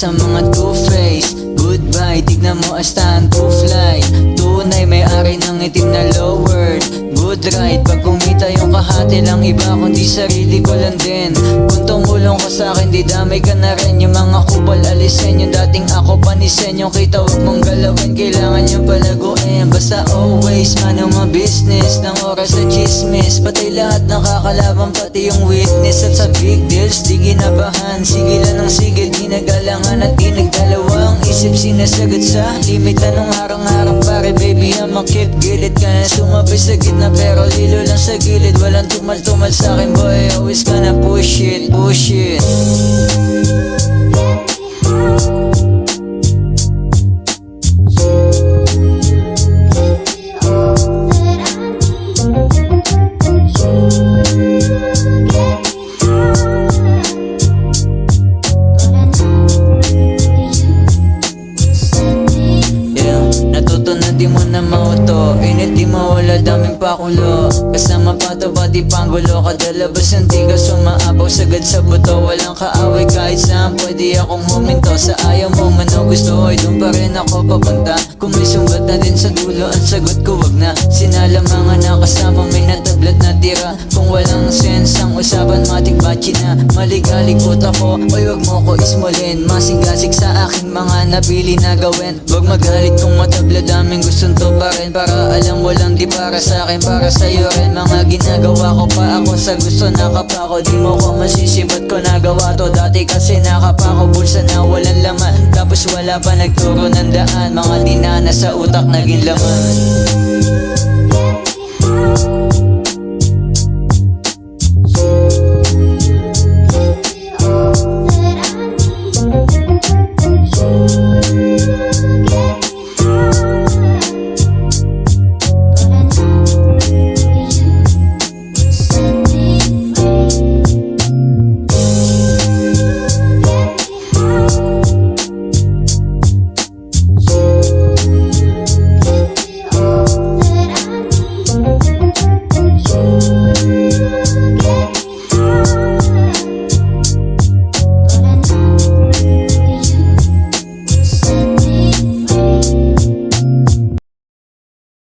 sa mga two-face. Goodbye, tignan mo stand to fly. Tunay may-ari ng itim na lowered. Good ride, pag kumita yung kahati lang iba, kundi sarili ko lang din. Kung tumulong ka sa akin, di damay ka na rin. Yung mga kupal alisin, yung dating ako panisen. Yung kita huwag mong galawin, kailangan yung palaguin. Basta always man ang mga business, ng oras sa chismis. Patay lahat ng kakalaban, pati yung witness. At sa big deals, di ginabahan. Sige lang ng sige, di nagalangan at di nagdalawang isip. Sinasagot sa limit, anong harang-harang pare baby, I'm a kid. Gilid ka na sumabay sa gitna, pero lilo lang sa gilid. Walang tumal-tumal sa akin boy, always gonna push it, push it. Di mo na mauto, init di mawala, daming pakulo. Kasama pa to pati panggulo, kadalabas ang tigas sumaapaw sagad sa buto. Walang kaaway kahit saan pwede akong huminto. Sa ayaw mo man o gusto ay doon pa rin ako papunta. Kung may sumbat na din sa dulo, ang sagot ko wag na. Sinalamangan na kasama may natablat na tira. Kung walang sense ang usapan, matik bachi na. Maligalikot ako, oy wag mo ko ismulin. Masigasig sa akin mga napili na gawin. Wag magalit kung matabla, daming gustong to pa rin. Para alam mo lang di para sa akin, para sa'yo rin. Mga ginagawa ko pa ako sa gusto nakapa ko. Di mo ko masisibat ko nagawa to. Dati kasi nakapa ko, bulsa na walang laman. Tapos wala pa nagturo ng daan. Mga dinana sa utak naging laman.